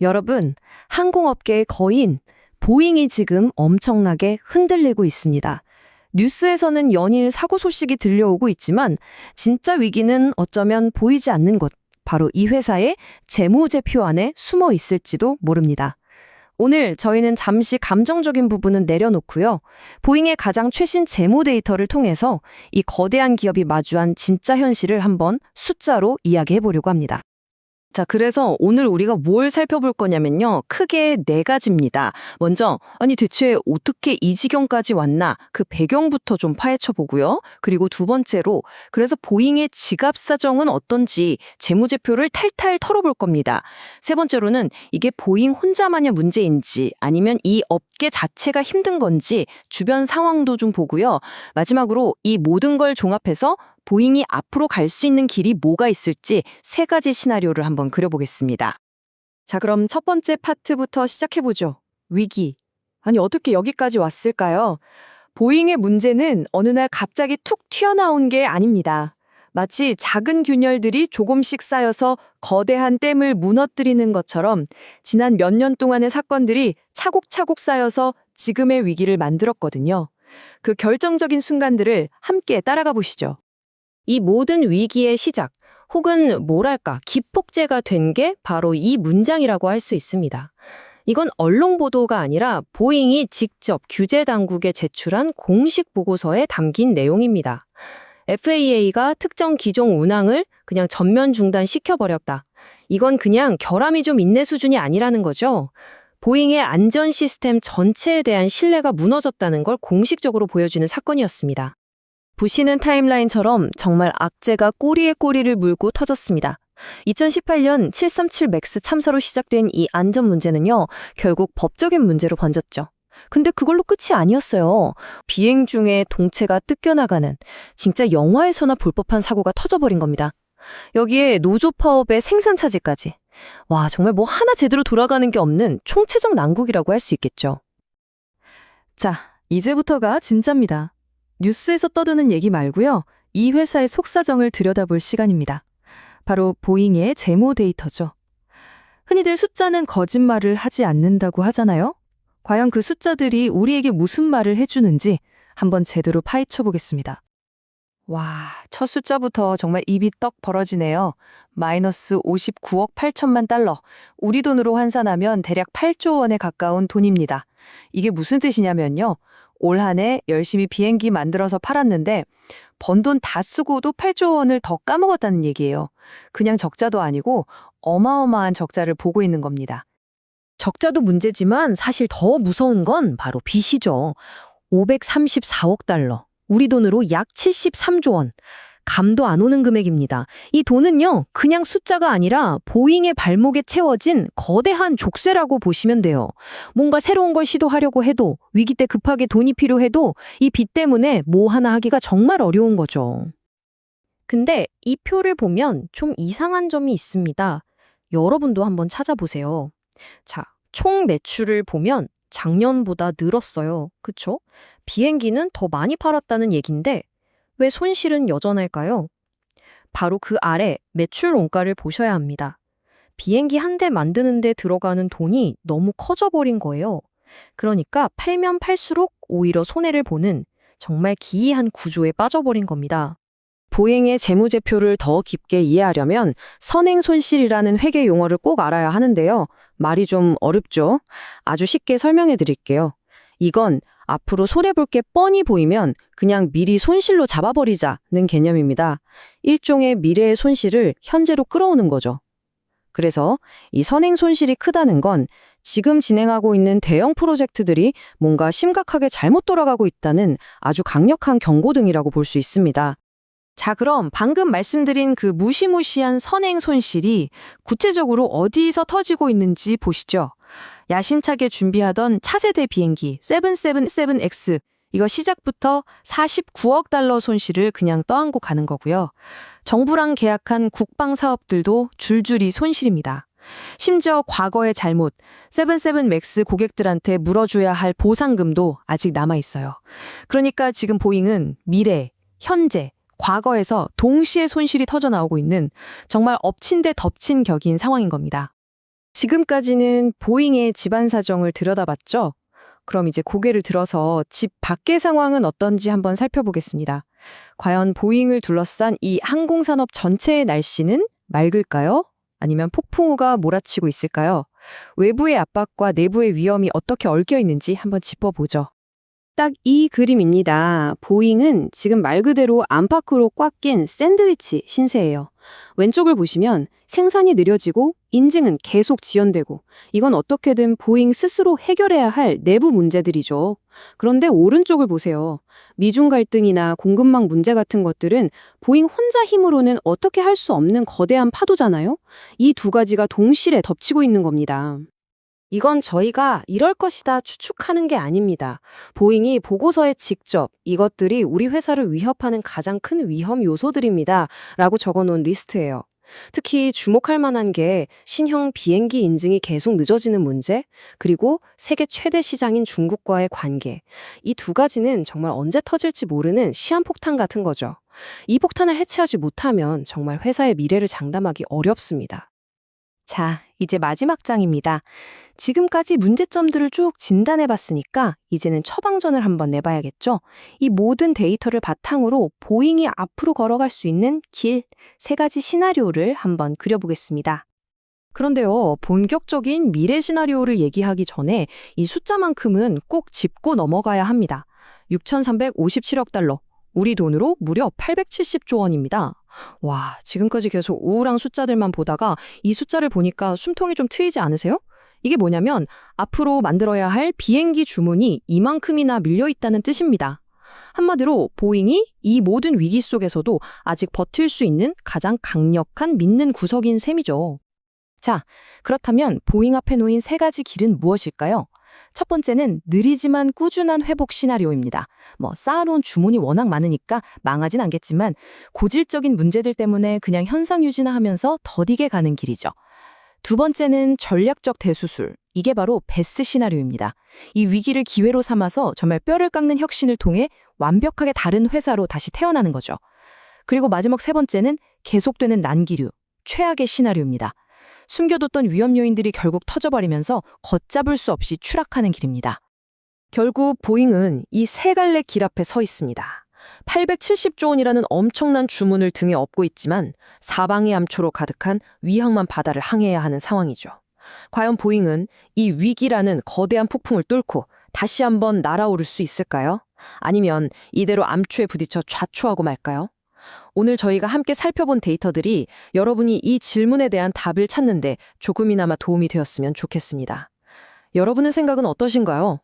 여러분, 항공업계의 거인, 보잉이 지금 엄청나게 흔들리고 있습니다. 뉴스에서는 연일 사고 소식이 들려오고 있지만 진짜 위기는 어쩌면 보이지 않는 곳, 바로 이 회사의 재무제표 안에 숨어 있을지도 모릅니다. 오늘 저희는 잠시 감정적인 부분은 내려놓고요. 보잉의 가장 최신 재무 데이터를 통해서 이 거대한 기업이 마주한 진짜 현실을 한번 숫자로 이야기해 보려고 합니다. 자, 그래서 오늘 우리가 뭘 살펴볼 거냐면요. 크게 네 가지입니다. 먼저, 아니 대체 어떻게 이 지경까지 왔나? 그 배경부터 좀 파헤쳐 보고요. 그리고 두 번째로, 그래서 보잉의 지갑 사정은 어떤지 재무제표를 탈탈 털어볼 겁니다. 세 번째로는 이게 보잉 혼자만의 문제인지 아니면 이 업계 자체가 힘든 건지 주변 상황도 좀 보고요. 마지막으로 이 모든 걸 종합해서 보잉이 앞으로 갈 수 있는 길이 뭐가 있을지 세 가지 시나리오를 한번 그려보겠습니다. 자, 그럼 첫 번째 파트부터 시작해보죠. 위기. 아니, 어떻게 여기까지 왔을까요? 보잉의 문제는 어느 날 갑자기 툭 튀어나온 게 아닙니다. 마치 작은 균열들이 조금씩 쌓여서 거대한 댐을 무너뜨리는 것처럼 지난 몇 년 동안의 사건들이 차곡차곡 쌓여서 지금의 위기를 만들었거든요. 그 결정적인 순간들을 함께 따라가 보시죠. 이 모든 위기의 시작, 혹은 뭐랄까 기폭제가 된 게 바로 이 문장이라고 할 수 있습니다. 이건 언론 보도가 아니라 보잉이 직접 규제 당국에 제출한 공식 보고서에 담긴 내용입니다. FAA가 특정 기종 운항을 그냥 전면 중단시켜버렸다. 이건 그냥 결함이 좀 있네 수준이 아니라는 거죠. 보잉의 안전 시스템 전체에 대한 신뢰가 무너졌다는 걸 공식적으로 보여주는 사건이었습니다. 부시는 타임라인처럼 정말 악재가 꼬리에 꼬리를 물고 터졌습니다. 2018년 737 맥스 참사로 시작된 이 안전 문제는요, 결국 법적인 문제로 번졌죠. 근데 그걸로 끝이 아니었어요. 비행 중에 동체가 뜯겨나가는 진짜 영화에서나 볼 법한 사고가 터져버린 겁니다. 여기에 노조 파업의 생산 차질까지. 와, 정말 뭐 하나 제대로 돌아가는 게 없는 총체적 난국이라고 할 수 있겠죠. 자, 이제부터가 진짜입니다. 뉴스에서 떠드는 얘기 말고요. 이 회사의 속사정을 들여다볼 시간입니다. 바로 보잉의 재무 데이터죠. 흔히들 숫자는 거짓말을 하지 않는다고 하잖아요. 과연 그 숫자들이 우리에게 무슨 말을 해주는지 한번 제대로 파헤쳐 보겠습니다. 와, 첫 숫자부터 정말 입이 떡 벌어지네요. 마이너스 59억 8천만 달러. 우리 돈으로 환산하면 대략 8조 원에 가까운 돈입니다. 이게 무슨 뜻이냐면요. 올 한 해 열심히 비행기 만들어서 팔았는데 번 돈 다 쓰고도 8조 원을 더 까먹었다는 얘기예요. 그냥 적자도 아니고 어마어마한 적자를 보고 있는 겁니다. 적자도 문제지만 사실 더 무서운 건 바로 빚이죠. 534억 달러. 우리 돈으로 약 73조 원. 감도 안 오는 금액입니다. 이 돈은요, 그냥 숫자가 아니라 보잉의 발목에 채워진 거대한 족쇄라고 보시면 돼요. 뭔가 새로운 걸 시도하려고 해도, 위기 때 급하게 돈이 필요해도 이 빚 때문에 뭐 하나 하기가 정말 어려운 거죠. 근데 이 표를 보면 좀 이상한 점이 있습니다. 여러분도 한번 찾아보세요. 자, 총 매출을 보면 작년보다 늘었어요. 그쵸? 비행기는 더 많이 팔았다는 얘긴데 왜 손실은 여전할까요? 바로 그 아래 매출 원가를 보셔야 합니다. 비행기 한 대 만드는 데 들어가는 돈이 너무 커져버린 거예요. 그러니까 팔면 팔수록 오히려 손해를 보는 정말 기이한 구조에 빠져버린 겁니다. 보잉의 재무제표를 더 깊게 이해하려면 선행손실이라는 회계 용어를 꼭 알아야 하는데요. 말이 좀 어렵죠? 아주 쉽게 설명해 드릴게요. 이건 앞으로 손해볼 게 뻔히 보이면 그냥 미리 손실로 잡아버리자는 개념입니다. 일종의 미래의 손실을 현재로 끌어오는 거죠. 그래서 이 선행 손실이 크다는 건 지금 진행하고 있는 대형 프로젝트들이 뭔가 심각하게 잘못 돌아가고 있다는 아주 강력한 경고등이라고 볼 수 있습니다. 자, 그럼 방금 말씀드린 그 무시무시한 선행 손실이 구체적으로 어디서 터지고 있는지 보시죠. 야심차게 준비하던 차세대 비행기 777X, 이거 시작부터 49억 달러 손실을 그냥 떠안고 가는 거고요. 정부랑 계약한 국방 사업들도 줄줄이 손실입니다. 심지어 과거의 잘못, 77 맥스 고객들한테 물어줘야 할 보상금도 아직 남아있어요. 그러니까 지금 보잉은 미래, 현재, 과거에서 동시에 손실이 터져 나오고 있는 정말 엎친 데 덮친 격인 상황인 겁니다. 지금까지는 보잉의 집안 사정을 들여다봤죠? 그럼 이제 고개를 들어서 집 밖의 상황은 어떤지 한번 살펴보겠습니다. 과연 보잉을 둘러싼 이 항공산업 전체의 날씨는 맑을까요? 아니면 폭풍우가 몰아치고 있을까요? 외부의 압박과 내부의 위험이 어떻게 얽혀 있는지 한번 짚어보죠. 딱 이 그림입니다. 보잉은 지금 말 그대로 안팎으로 꽉 낀 샌드위치 신세예요. 왼쪽을 보시면 생산이 느려지고 인증은 계속 지연되고 이건 어떻게든 보잉 스스로 해결해야 할 내부 문제들이죠. 그런데 오른쪽을 보세요. 미중 갈등이나 공급망 문제 같은 것들은 보잉 혼자 힘으로는 어떻게 할 수 없는 거대한 파도잖아요. 이 두 가지가 동시에 덮치고 있는 겁니다. 이건 저희가 이럴 것이다 추측하는 게 아닙니다. 보잉이 보고서에 직접 이것들이 우리 회사를 위협하는 가장 큰 위험 요소들입니다. 라고 적어놓은 리스트예요. 특히 주목할 만한 게 신형 비행기 인증이 계속 늦어지는 문제, 그리고 세계 최대 시장인 중국과의 관계. 이 두 가지는 정말 언제 터질지 모르는 시한폭탄 같은 거죠. 이 폭탄을 해체하지 못하면 정말 회사의 미래를 장담하기 어렵습니다. 자, 이제 마지막 장입니다. 지금까지 문제점들을 쭉 진단해봤으니까 이제는 처방전을 한번 내봐야겠죠? 이 모든 데이터를 바탕으로 보잉이 앞으로 걸어갈 수 있는 길, 3가지 시나리오를 한번 그려보겠습니다. 그런데요, 본격적인 미래 시나리오를 얘기하기 전에 이 숫자만큼은 꼭 짚고 넘어가야 합니다. 6,357억 달러. 우리 돈으로 무려 870조 원입니다. 와, 지금까지 계속 우울한 숫자들만 보다가 이 숫자를 보니까 숨통이 좀 트이지 않으세요? 이게 뭐냐면 앞으로 만들어야 할 비행기 주문이 이만큼이나 밀려있다는 뜻입니다. 한마디로 보잉이 이 모든 위기 속에서도 아직 버틸 수 있는 가장 강력한 믿는 구석인 셈이죠. 자, 그렇다면 보잉 앞에 놓인 3가지 길은 무엇일까요? 첫 번째는 느리지만 꾸준한 회복 시나리오입니다. 쌓아놓은 주문이 워낙 많으니까 망하진 않겠지만 고질적인 문제들 때문에 그냥 현상 유지나 하면서 더디게 가는 길이죠. 두 번째는 전략적 대수술. 이게 바로 베스 시나리오입니다. 이 위기를 기회로 삼아서 정말 뼈를 깎는 혁신을 통해 완벽하게 다른 회사로 다시 태어나는 거죠. 그리고 마지막 3번째는 계속되는 난기류, 최악의 시나리오입니다. 숨겨뒀던 위험 요인들이 결국 터져버리면서 걷잡을 수 없이 추락하는 길입니다. 결국 보잉은 이 3갈래 길 앞에 서 있습니다. 870조 원이라는 엄청난 주문을 등에 업고 있지만 사방의 암초로 가득한 위험한 바다를 항해해야 하는 상황이죠. 과연 보잉은 이 위기라는 거대한 폭풍을 뚫고 다시 한번 날아오를 수 있을까요? 아니면 이대로 암초에 부딪혀 좌초하고 말까요? 오늘 저희가 함께 살펴본 데이터들이 여러분이 이 질문에 대한 답을 찾는데 조금이나마 도움이 되었으면 좋겠습니다. 여러분의 생각은 어떠신가요?